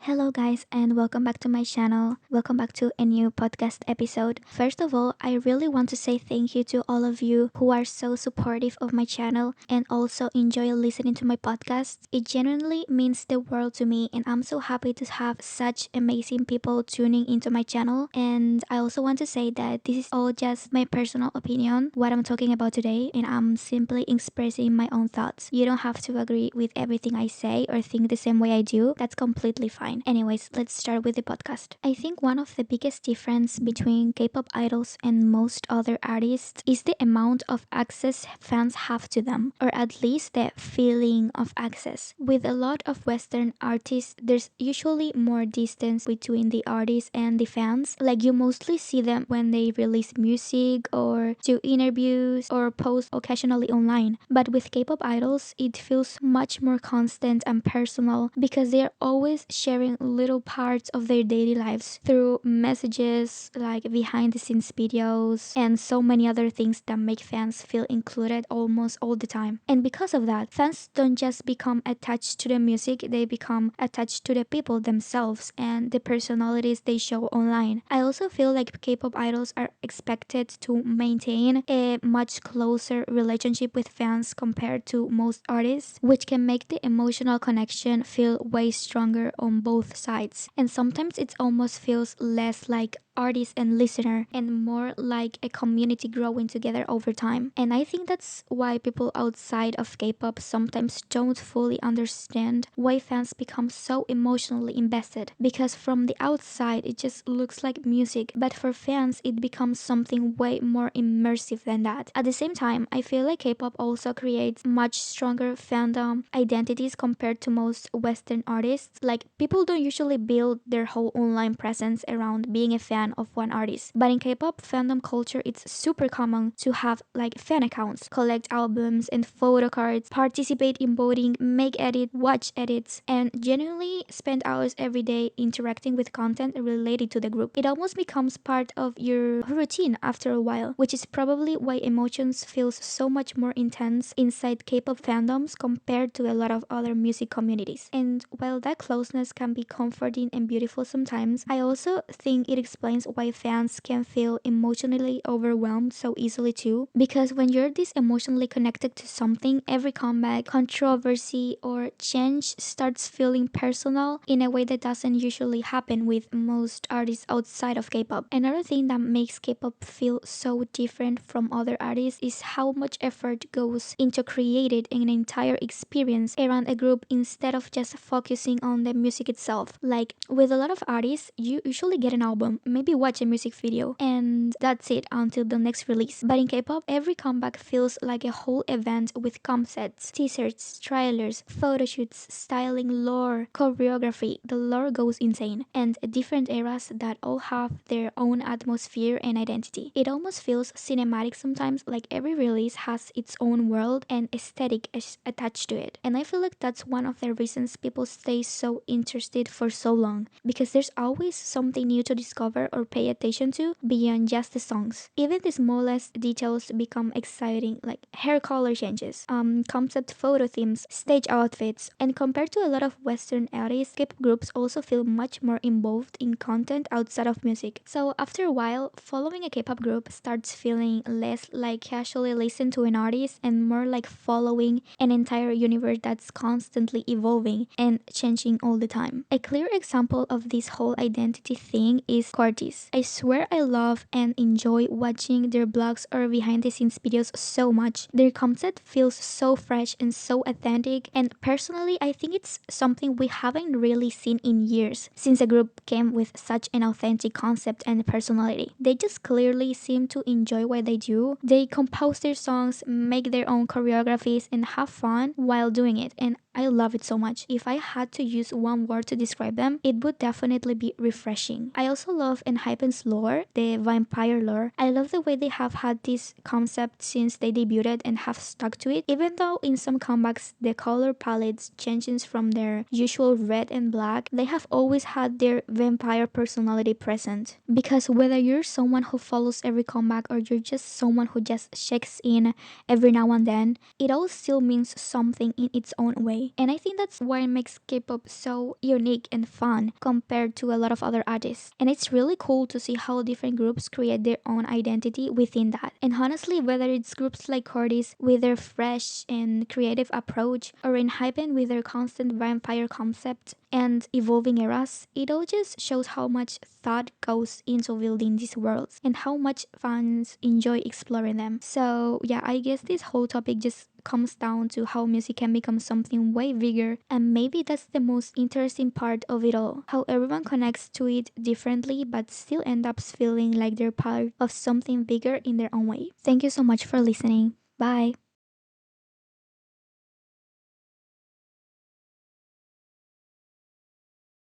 Hello, guys, and welcome back to my channel. Welcome back to a new podcast episode. First of all, I really want to say thank you to all of you who are so supportive of my channel and also enjoy listening to my podcast. It genuinely means the world to me, and I'm so happy to have such amazing people tuning into my channel. And I also want to say that this is all just my personal opinion, what I'm talking about today, and I'm simply expressing my own thoughts. You don't have to agree with everything I say or think the same way I do. That's completely fine. Anyways, let's start with the podcast. I think one of the biggest difference between K-pop idols and most other artists is the amount of access fans have to them, or at least the feeling of access. With a lot of Western artists, there's usually more distance between the artist and the fans. Like you mostly see them when they release music or do interviews or post occasionally online. But with K-pop idols, it feels much more constant and personal because they're always sharing little parts of their daily lives through messages like behind the scenes videos and so many other things that make fans feel included almost all the time. And because of that, fans don't just become attached to the music, they become attached to the people themselves and the personalities they show online. I also feel like K-pop idols are expected to maintain a much closer relationship with fans compared to most artists, which can make the emotional connection feel way stronger on both sides. And sometimes it almost feels less like artist and listener and more like a community growing together over time. And I think that's why people outside of K-pop sometimes don't fully understand why fans become so emotionally invested, because from the outside it just looks like music, but for fans it becomes something way more immersive than that. At the same time, I feel like K-pop also creates much stronger fandom identities compared to most Western artists. Like people don't usually build their whole online presence around being a fan of one artist. But in K-pop fandom culture, it's super common to have like fan accounts, collect albums and photo cards, participate in voting, make edits, watch edits, and genuinely spend hours every day interacting with content related to the group. It almost becomes part of your routine after a while, which is probably why emotions feels so much more intense inside K-pop fandoms compared to a lot of other music communities. And while that closeness can be comforting and beautiful sometimes, I also think it explains why fans can feel emotionally overwhelmed so easily too. Because when you're this emotionally connected to something, every comeback, controversy, or change starts feeling personal in a way that doesn't usually happen with most artists outside of K-pop. Another thing that makes K-pop feel so different from other artists is how much effort goes into creating an entire experience around a group instead of just focusing on the music itself. Like with a lot of artists, you usually get an album, maybe watch a music video, and that's it until the next release. But in K-pop, every comeback feels like a whole event with concepts, teasers, trailers, photo shoots, styling, lore, choreography. The lore goes insane, and different eras that all have their own atmosphere and identity. It almost feels cinematic sometimes, like every release has its own world and aesthetic attached to it. And I feel like that's one of the reasons people stay so interested for so long, because there's always something new to discover or pay attention to beyond just the songs. Even the smallest details become exciting, like hair color changes, concept photo themes, stage outfits. And compared to a lot of Western artists, K-pop groups also feel much more involved in content outside of music. So after a while, following a K-pop group starts feeling less like casually listen to an artist and more like following an entire universe that's constantly evolving and changing all the time. A clear example of this whole identity thing is Cortis. I swear I love and enjoy watching their blogs or behind the scenes videos so much. Their concept feels so fresh and so authentic, and personally I think it's something we haven't really seen in years since a group came with such an authentic concept and personality. They just clearly seem to enjoy what they do. They compose their songs, make their own choreographies, and have fun while doing it, and I love it so much. If I had to use one word to describe them, it would definitely be refreshing. I also love Enhypen's lore, the vampire lore. I love the way they have had this concept since they debuted and have stuck to it, even though in some comebacks the color palettes changes from their usual red and black. They have always had their vampire personality present. Because whether you're someone who follows every comeback or you're just someone who just checks in every now and then, it all still means something in its own way. And I think that's why it makes K-pop so unique and fun compared to a lot of other artists. And it's really cool to see how different groups create their own identity within that. And honestly, whether it's groups like Cordy's with their fresh and creative approach, or Enhypen with their constant vampire concept and evolving eras, it all just shows how much thought goes into building these worlds and how much fans enjoy exploring them. So yeah, I guess this whole topic just comes down to how music can become something way bigger, and maybe that's the most interesting part of it all, how everyone connects to it differently but still end up feeling like they're part of something bigger in their own way. Thank you so much for listening. Bye.